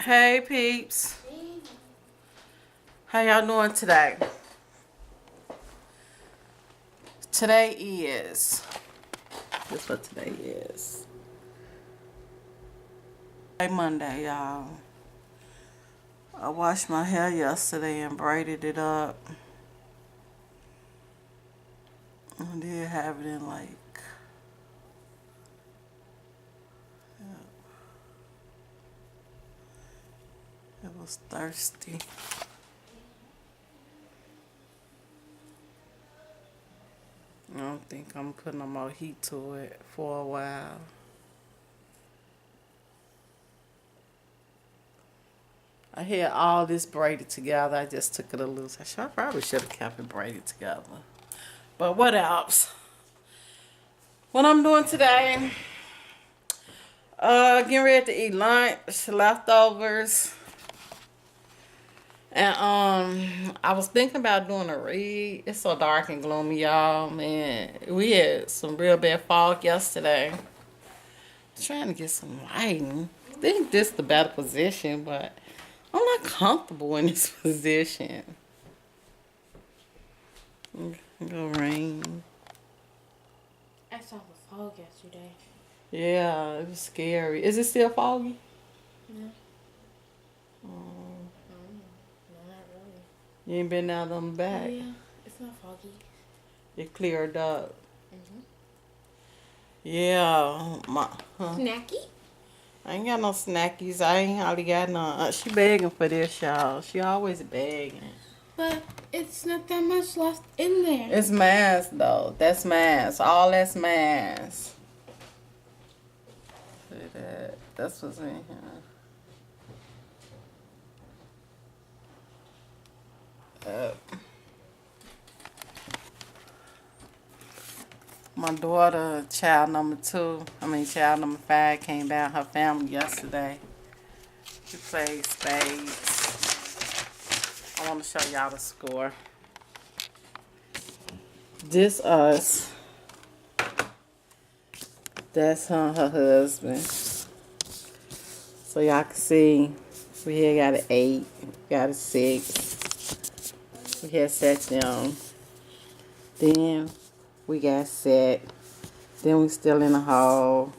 Hey peeps, how y'all doing today? Today is, this what today is. Monday, y'all. I washed my hair yesterday and braided it up. I did have it in like, it was thirsty. I don't think I'm putting no more heat to it for a while. I had all this braided together. I just took it a loose. I probably should have kept it braided together. But what else? What I'm doing today, getting ready to eat lunch, leftovers. And I was thinking about doing a read. It's so dark and gloomy, y'all. Man, we had some real bad fog yesterday. Trying to get some lighting. I think this is the better position, but I'm not comfortable in this position. Go rain. I saw the fog yesterday. Yeah, it was scary. Is it still foggy? No. Oh, No, not really. you ain't been out on the back. Oh, yeah. It's not foggy. It cleared up. Mm-hmm. Yeah. Snacky? I ain't got no snackies. I ain't hardly got none. She begging for this, y'all. She always begging. But it's not that much left in there. It's mass, though. That's mass. All that's mass. See that? That's what's in here. My daughter, child number 5, came down her family yesterday. She played spades. I want to show y'all the score. This us. That's her husband. So y'all can see, we here got an 8, got a 6. We had set them. Then we got set. Then we still in the hole.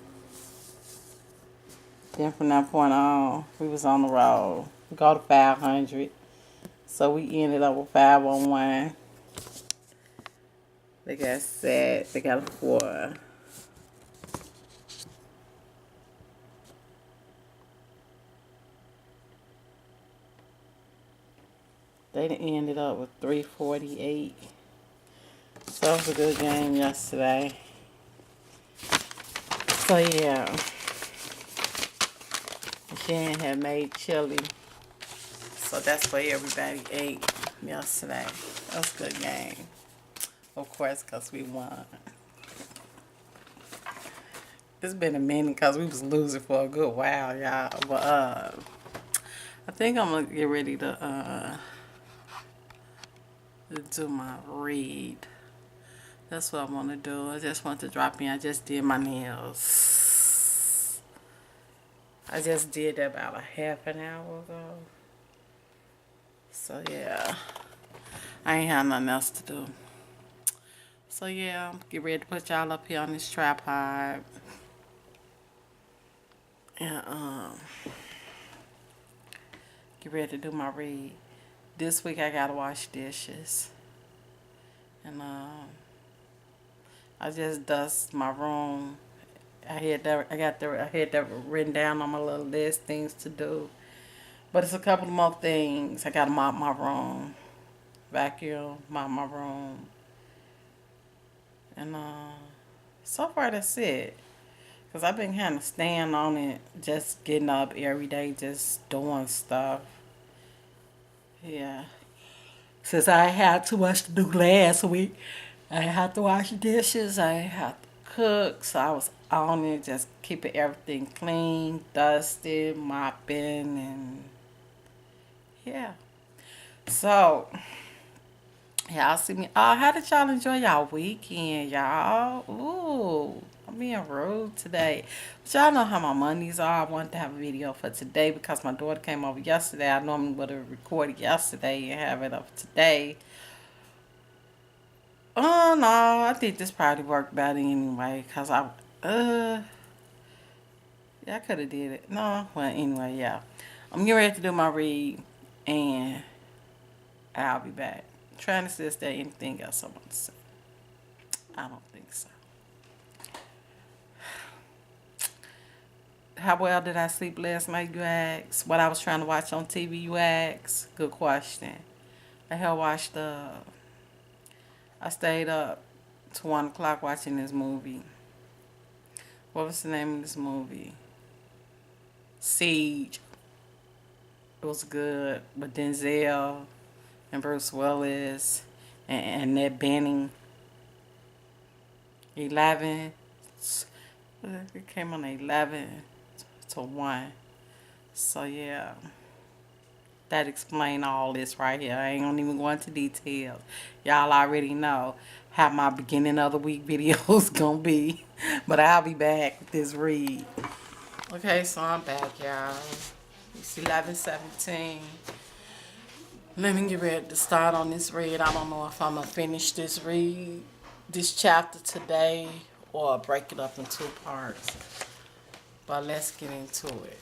Then from that point on, we was on the road. We go to 500. So we ended up with 501. They got set. They got a 4. They ended up with 348. So it was a good game yesterday. So yeah. Jen had made chili. So that's what everybody ate yesterday. That was a good game. Of course, because we won. It's been a minute because we was losing for a good while, y'all. But I think I'm going to get ready to do my read. That's what I want to do. I just want to drop in. I just did my nails. I just did that about a half an hour ago. So yeah, I ain't have nothing else to do. So yeah, get ready to put y'all up here on this tripod. And get ready to do my read. This week I gotta wash dishes. And I just dust my room. I had that written down on my little list, things to do. But it's a couple more things. I gotta mop my room, vacuum, mop my room. And so far that's it. Cause I've been kind of staying on it, just getting up every day, just doing stuff. Yeah. Since I had too much to do last week, I had to wash dishes, I had to cook, so I was on it, just keeping everything clean, dusted, mopping, and yeah. So, y'all see me. Oh, how did y'all enjoy y'all weekend, y'all? Ooh, I'm being rude today. But y'all know how my Mondays are. I wanted to have a video for today because my daughter came over yesterday. I normally would have recorded yesterday and have it up today. Oh no, I think this probably worked better anyway. Cause yeah, I could have did it. No, well anyway, yeah. I'm getting ready to do my read and I'll be back. Trying to see if there anything else I want to say. I don't think so. How well did I sleep last night, you ask? What I was trying to watch on TV, you ask? Good question. I had watched I stayed up to 1 o'clock watching this movie. What was the name of this movie? Siege. It was good with Denzel and Bruce Willis and Ned Benning. 11. It came on 11 to 1. So yeah. That explain all this right here. I ain't gonna even go into details. Y'all already know how my beginning of the week videos gonna be. But I'll be back with this read. Okay, so I'm back, y'all. It's 11:17. Let me get ready to start on this read. I don't know if I'm gonna finish this read, this chapter today, or break it up in 2 parts. But let's get into it.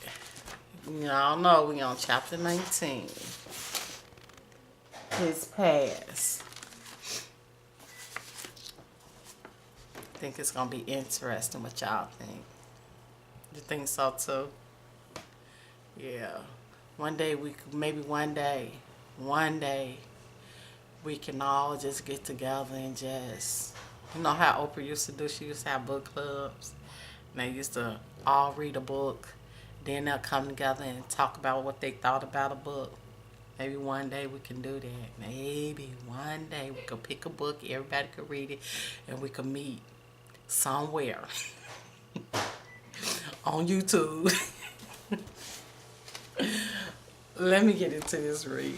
Y'all know we on chapter 19. His past. I think it's gonna be interesting what y'all think. You think so too? Yeah. One day maybe one day, we can all just get together and just, you know how Oprah used to do? She used to have book clubs. And they used to all read a book. Then they'll come together and talk about what they thought about a book. Maybe one day we can do that. Maybe one day we could pick a book, everybody could read it, and we could meet somewhere on YouTube. Let me get into this read.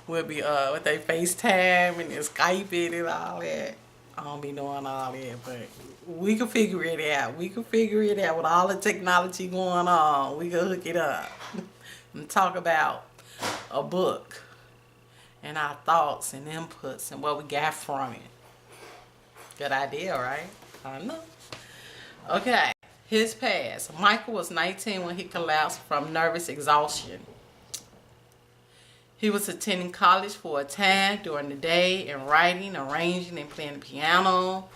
We'll be with they FaceTime and then Skype it and all that. I don't be doing all that, but we can figure it out. We can figure it out with all the technology going on. We can hook it up and talk about a book and our thoughts and inputs and what we got from it. Good idea, right? I know. Okay, his past. Michael was 19 when he collapsed from nervous exhaustion. He was attending college for a time during the day and writing, arranging, and playing the piano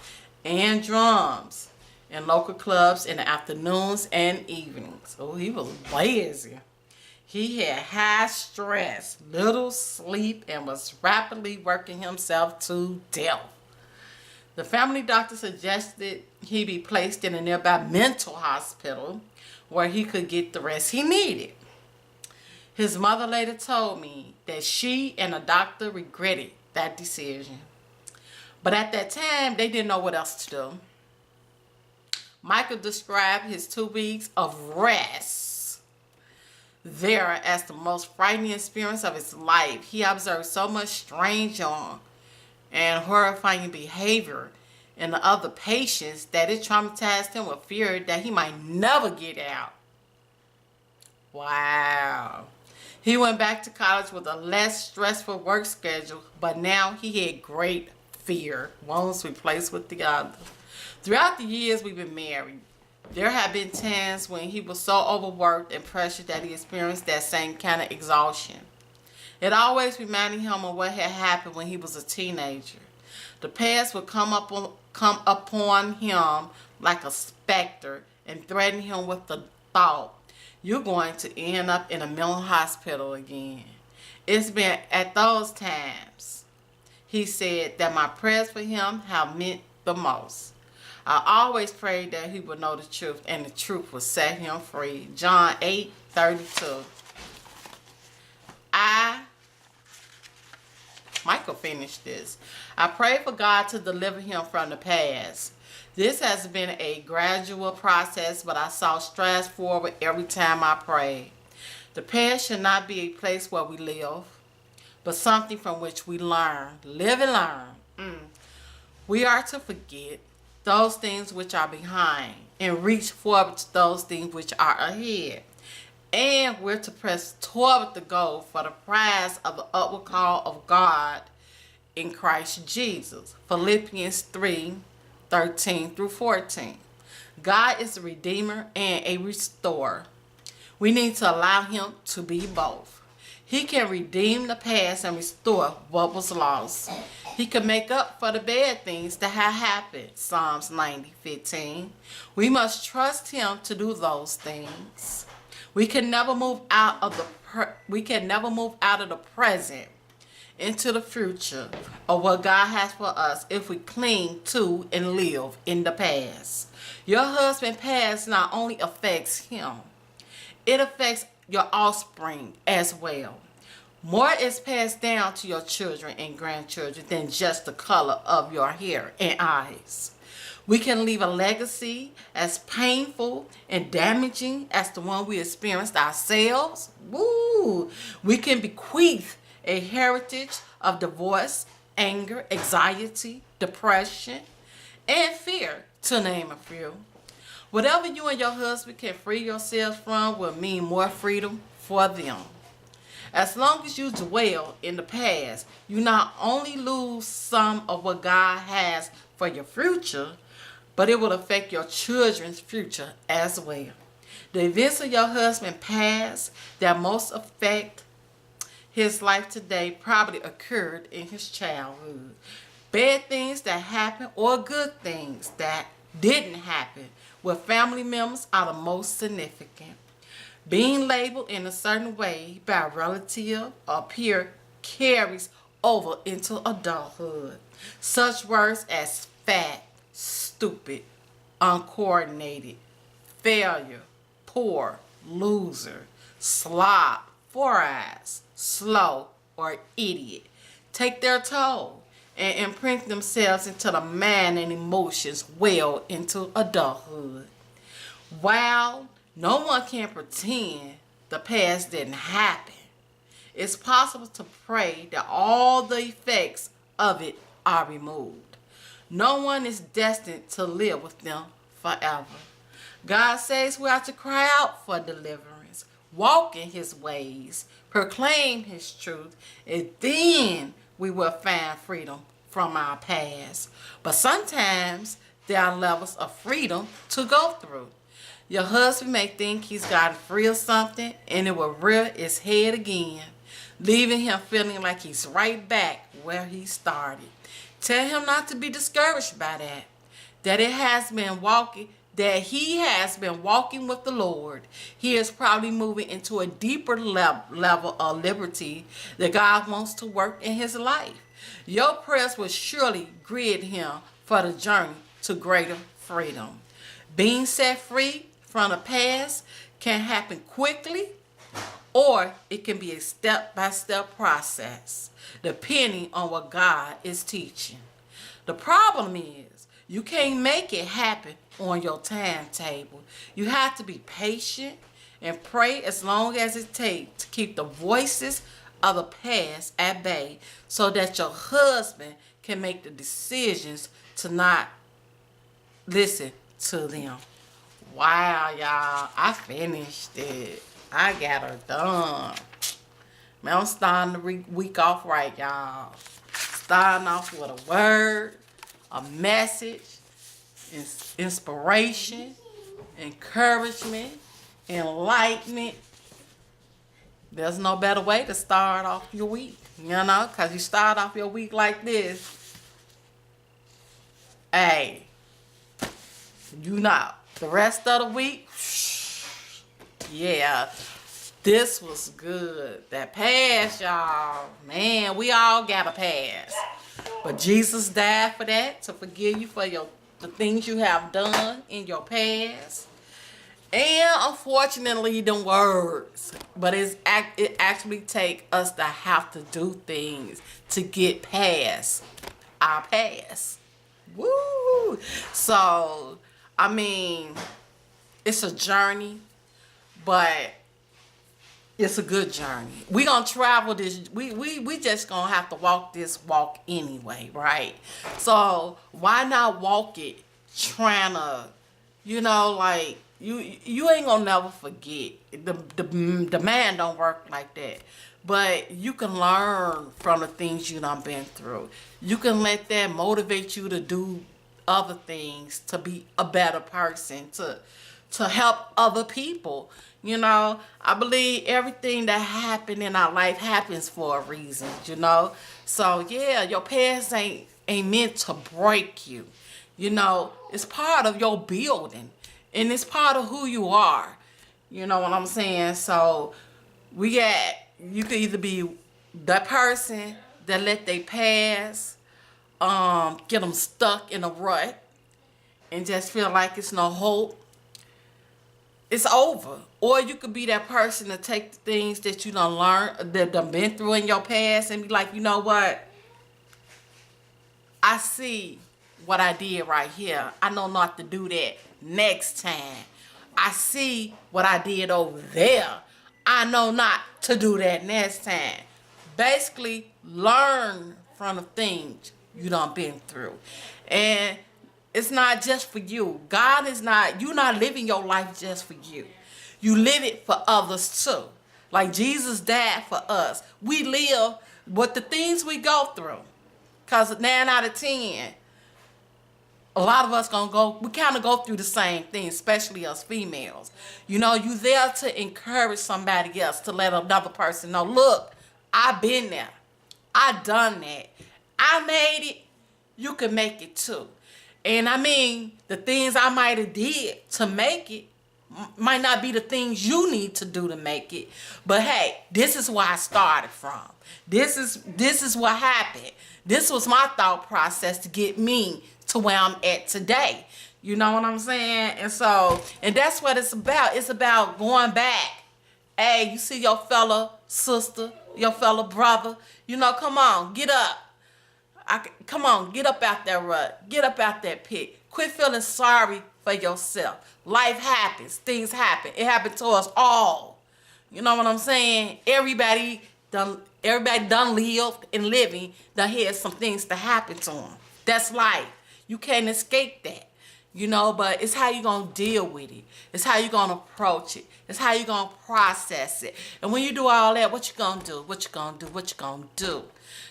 and drums in local clubs in the afternoons and evenings. Oh, he was lazy. He had high stress, little sleep, and was rapidly working himself to death. The family doctor suggested he be placed in a nearby mental hospital where he could get the rest he needed. His mother later told me that she and the doctor regretted that decision. But at that time, they didn't know what else to do. Michael described his 2 weeks of rest there as the most frightening experience of his life. He observed so much strange and horrifying behavior in the other patients that it traumatized him with fear that he might never get out. Wow. He went back to college with a less stressful work schedule, but now he had great fear. One was replaced with the other. Throughout the years we've been married, there have been times when he was so overworked and pressured that he experienced that same kind of exhaustion. It always reminded him of what had happened when he was a teenager. The past would come upon him like a specter and threaten him with the thought, you're going to end up in a mental hospital again. It's been at those times, he said, that my prayers for him have meant the most. I always prayed that he would know the truth and the truth would set him free. John 8:32. Michael finished this. I pray for God to deliver him from the past. This has been a gradual process, but I saw strides forward every time I prayed. The past should not be a place where we live, but something from which we learn. Live and learn. We are to forget those things which are behind and reach forward to those things which are ahead. And we're to press toward the goal for the prize of the upward call of God in Christ Jesus. Philippians 3:13 through 14. God is a redeemer and a restorer. We need to allow him to be both. He can redeem the past and restore what was lost. He can make up for the bad things that have happened. Psalms 90:15. We must trust him to do those things. We can never move out of the present into the future of what God has for us if we cling to and live in the past. Your husband's past not only affects him, it affects your offspring as well. More is passed down to your children and grandchildren than just the color of your hair and eyes. We can leave a legacy as painful and damaging as the one we experienced ourselves. Woo! We can bequeath a heritage of divorce, anger, anxiety, depression, and fear, to name a few. Whatever you and your husband can free yourselves from will mean more freedom for them. As long as you dwell in the past, you not only lose some of what God has for your future, but it will affect your children's future as well. The events of your husband's past that most affect his life today probably occurred in his childhood. Bad things that happened or good things that didn't happen with family members are the most significant. Being labeled in a certain way by a relative or peer carries over into adulthood. Such words as fat, stupid, uncoordinated, failure, poor, loser, slob, four eyes, slow, or idiot take their toll and imprint themselves into the mind and emotions well into adulthood. While no one can pretend the past didn't happen, it's possible to pray that all the effects of it are removed. No one is destined to live with them forever. God says we are to cry out for deliverance, walk in his ways, proclaim his truth, and then we will find freedom from our past. But sometimes there are levels of freedom to go through. Your husband may think he's gotten free of something and it will rear its head again, leaving him feeling like he's right back where he started. Tell him not to be discouraged by that. That he has been walking with the Lord. He is probably moving into a deeper level of liberty that God wants to work in his life. Your prayers will surely grid him for the journey to greater freedom. Being set free from the past can happen quickly, or it can be a step-by-step process, depending on what God is teaching. The problem is, you can't make it happen on your timetable. You have to be patient and pray as long as it takes to keep the voices of the past at bay so that your husband can make the decisions to not listen to them. Wow, y'all. I finished it. I got her done. Man, I'm starting the week off right, y'all. Starting off with a word, a message, inspiration, encouragement, enlightenment. There's no better way to start off your week, because you start off your week like this. Hey, the rest of the week, yeah, this was good. That past, y'all, man, we all got a past. But Jesus died for that, to forgive you for the things you have done in your past. And unfortunately, the words. But it actually takes us to have to do things to get past our past. Woo! So, I mean, it's a journey, but it's a good journey. We gonna travel this. We just gonna have to walk this walk anyway, right? So why not walk it trying to, like you ain't gonna never forget. The man don't work like that. But you can learn from the things you done been through. You can let that motivate you to do other things, to be a better person, to help other people. I believe everything that happened in our life happens for a reason. So yeah, your past ain't meant to break you. It's part of your building, and it's part of who you are. You know what I'm saying? So you could either be that person that let they past get them stuck in a rut and just feel like it's no hope. It's over. Or you could be that person to take the things that you done learned, that done been through in your past, and be like, you know what? I see what I did right here. I know not to do that next time. I see what I did over there. I know not to do that next time. Basically, learn from the things you done been through. And it's not just for you. You're not living your life just for you. You live it for others too. Like Jesus died for us. We live with the things we go through. Because 9 out of 10, a lot of us we kind of go through the same thing, especially us females. You there to encourage somebody else, to let another person know, look, I've been there. I done that. I made it. You can make it too. And I mean, the things I might have did to make it might not be the things you need to do to make it. But hey, this is where I started from. This is what happened. This was my thought process to get me to where I'm at today. You know what I'm saying? And that's what it's about. It's about going back. Hey, you see your fellow sister, your fellow brother, come on, get up. Come on, get up out that rut. Get up out that pit. Quit feeling sorry for yourself. Life happens. Things happen. It happened to us all. You know what I'm saying? Everybody done lived and living done had some things to happen to them. That's life. You can't escape that. But it's how you gonna deal with it. It's how you gonna approach it. It's how you gonna process it. And when you do all that, what you gonna do? What you gonna do? What you gonna do?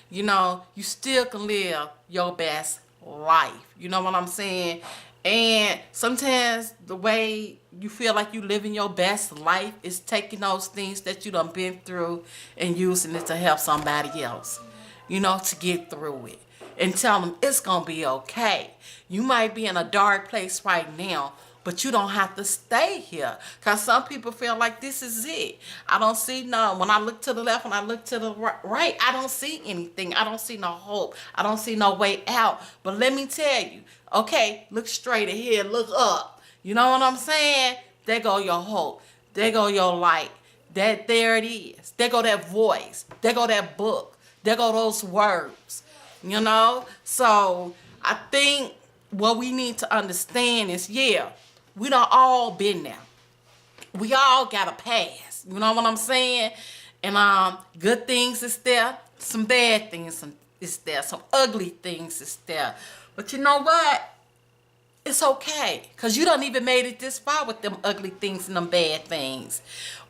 You still can live your best life. You know what I'm saying? And sometimes the way you feel like you living your best life is taking those things that you done been through and using it to help somebody else, to get through it. And tell them it's going to be okay. You might be in a dark place right now, but you don't have to stay here. Because some people feel like this is it. I don't see none. When I look to the left, when I look to the right, I don't see anything. I don't see no hope. I don't see no way out. But let me tell you, okay, look straight ahead, look up. You know what I'm saying? There go your hope. There go your light. There it is. There go that voice. There go that book. There go those words. So I think what we need to understand is, we done all been there. We all got a past. You know what I'm saying? And good things is there. Some bad things is there. Some ugly things is there. But you know what? It's okay. Because you done even made it this far with them ugly things and them bad things.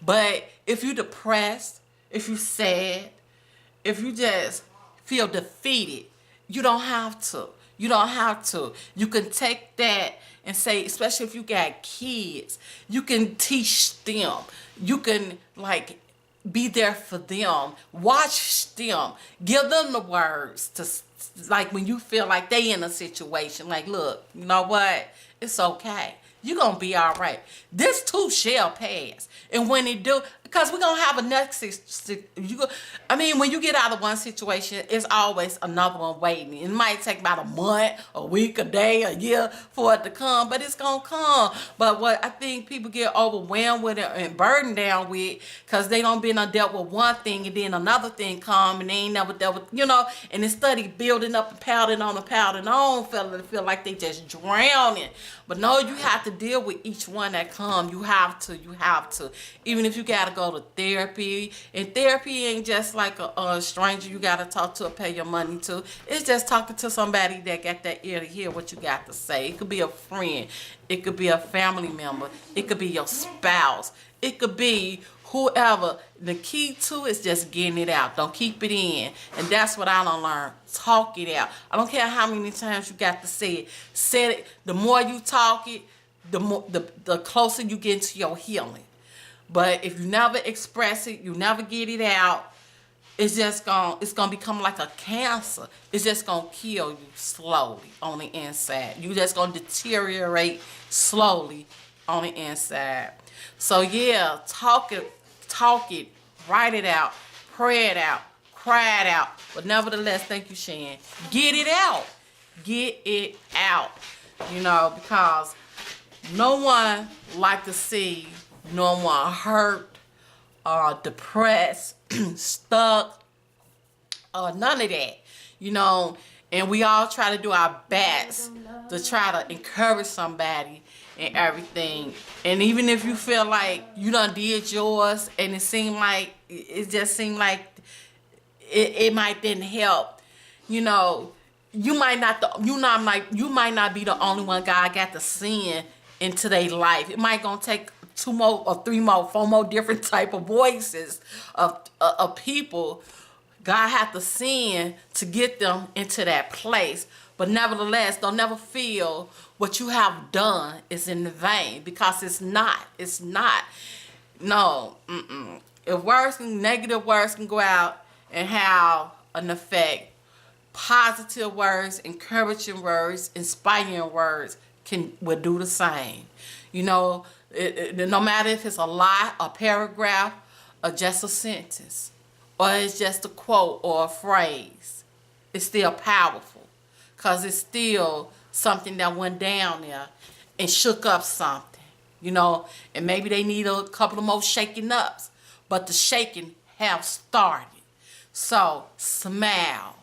But if you depressed, if you sad, if you just feel defeated, you don't have to. You don't have to. You can take that and say, especially if you got kids, you can teach them. You can be there for them. Watch them. Give them the words to, when you feel like they in a situation. Look, you know what? It's okay. You're going to be all right. This too shall pass. And when it do, because we're going to have a next, when you get out of one situation, it's always another one waiting. It might take about a month, a week, a day, a year for it to come, but it's going to come. But what I think people get overwhelmed with it and burdened down with, because they don't been dealt with one thing and then another thing come and they ain't never dealt with, and instead of building up and piling on, feel like they just drowning. But no, you have to deal with each one that come. You have to. Even if you got to go to therapy. And therapy ain't just like a stranger you got to talk to or pay your money to. It's just talking to somebody that got that ear to hear what you got to say. It could be a friend. It could be a family member. It could be your spouse. It could be whoever. The key to is just getting it out. Don't keep it in. And that's what I done learned. Talk it out. I don't care how many times you got to say it. Say it. The more you talk it, the closer you get to your healing. But if you never express it, you never get it out, it's gonna become like a cancer. It's just gonna kill you slowly on the inside. You just gonna deteriorate slowly on the inside. So yeah, talk it, write it out, pray it out, cry it out. But nevertheless, thank you, Shan. Get it out. Get it out. Because no one like to see no one hurt, depressed, stuck, none of that. And we all try to do our best to try to encourage somebody and everything. And even if you feel like you done did yours and it just seemed like it might didn't help, you might not be the only one God got to send into their life. It might gonna take 2 more or 3 more, 4 more different type of voices of people God have to send to get them into that place. But nevertheless, don't never feel what you have done is in vain, because it's not. It's not. No. If negative words can go out and have an effect, positive words, encouraging words, inspiring words will do the same. No matter if it's a lie, a paragraph, or just a sentence, or it's just a quote or a phrase, it's still powerful, because it's still something that went down there and shook up something, and maybe they need a couple of more shaking ups, but the shaking have started. So smile,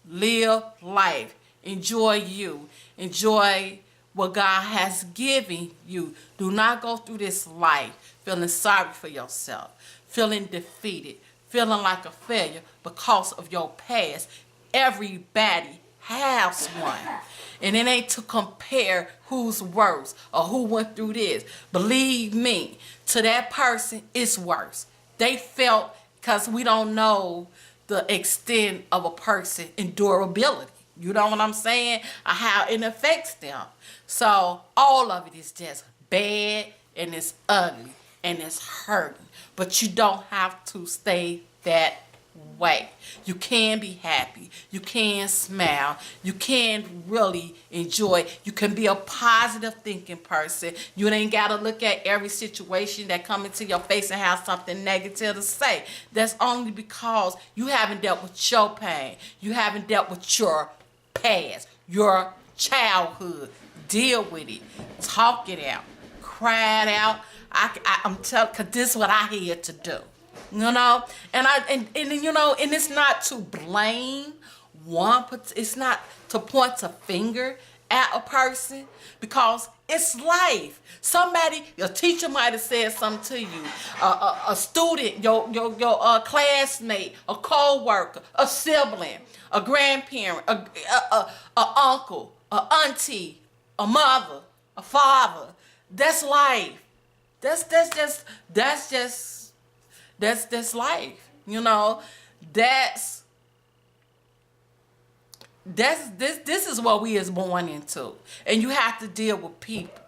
live life, enjoy you, enjoy what God has given you. Do not go through this life feeling sorry for yourself, feeling defeated, feeling like a failure because of your past. Everybody has one. And it ain't to compare who's worse or who went through this. Believe me, to that person, it's worse. They felt, because we don't know the extent of a person's endurability. You know what I'm saying? Or how it affects them. So all of it is just bad, and it's ugly, and it's hurting. But you don't have to stay that way. You can be happy. You can smile. You can really enjoy. You can be a positive thinking person. You ain't got to look at every situation that come into your face and have something negative to say. That's only because you haven't dealt with your pain. You haven't dealt with your past, your childhood. Deal with it. Talk it out. Cry it out. I'm telling, because this is what I had to do. And it's not to blame one, it's not to point a finger at a person, because it's life. Your teacher might have said something to you, a student, your classmate, a co-worker, a sibling, a grandparent, a uncle, a auntie, a mother, a father. That's life. That's life. This is what we is born into, and you have to deal with people.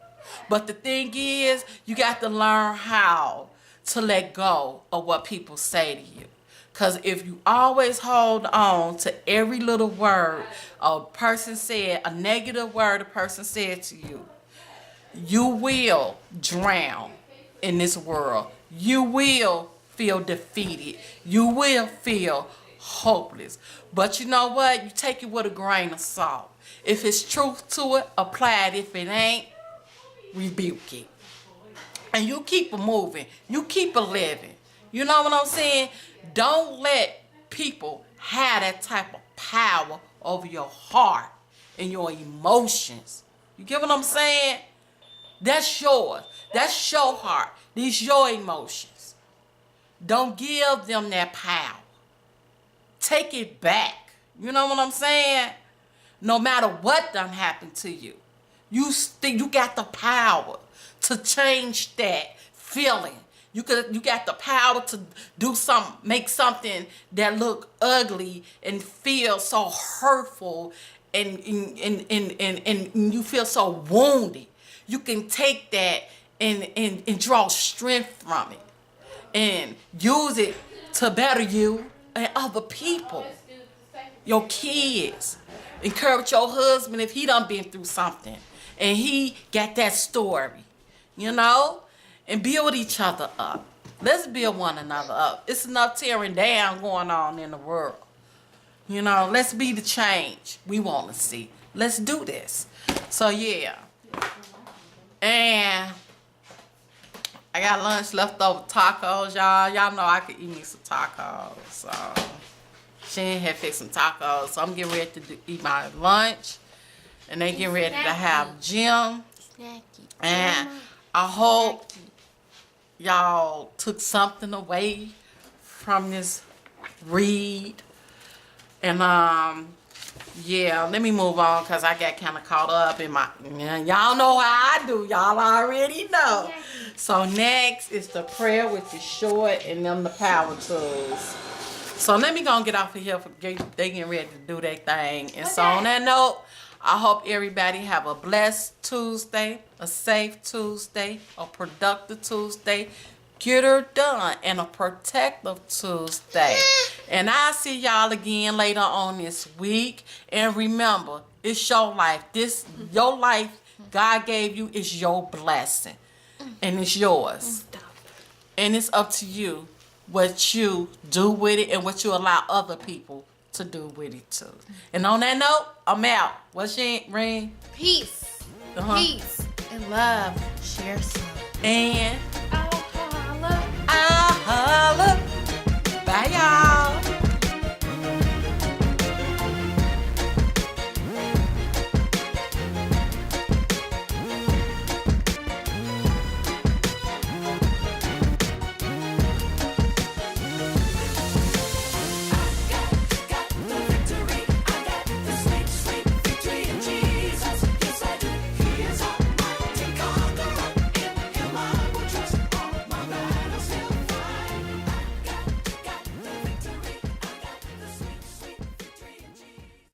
But the thing is, you got to learn how to let go of what people say to you. Because if you always hold on to every little word a person said, a negative word a person said to you, you will drown in this world. You will feel defeated. You will feel hopeless. But you know what? You take it with a grain of salt. If it's truth to it, apply it. If it ain't, rebuke it. And you keep it moving. You keep it living. You know what I'm saying? Don't let people have that type of power over your heart and your emotions. You get what I'm saying? That's yours. That's your heart. These your emotions. Don't give them that power. Take it back. You know what I'm saying? No matter what done happened to you, you got the power to change that feeling. You got the power to do make something that look ugly and feel so hurtful, and you feel so wounded. You can take that and draw strength from it and use it to better you and other people, your kids. Encourage your husband if he done been through something and he got that story, you know, and build each other up. Let's build one another up. It's enough tearing down going on in the world. You know, let's be the change we want to see. Let's do this. So yeah. And I got lunch leftover tacos, y'all. Y'all know I could eat me some tacos. So Shan had fixed some tacos. So I'm getting ready to eat my lunch. And they getting ready to have gym. And I hope y'all took something away from this read. And yeah, let me move on because I got kind of caught up in my, y'all know how I do. Y'all already know. So next is the prayer, which is short, and then the power tools. So let me go and get off of here. They getting ready to do their thing. And so on that note, I hope everybody have a blessed Tuesday, a safe Tuesday, a productive Tuesday, get her done, and a protective Tuesday. And I'll see y'all again later on this week. And remember, it's your life. Your life God gave you is your blessing. And it's yours. And it's up to you what you do with it and what you allow other people to do with it too. And on that note, I'm out. What's your ring? Peace. Peace and love. Share some. And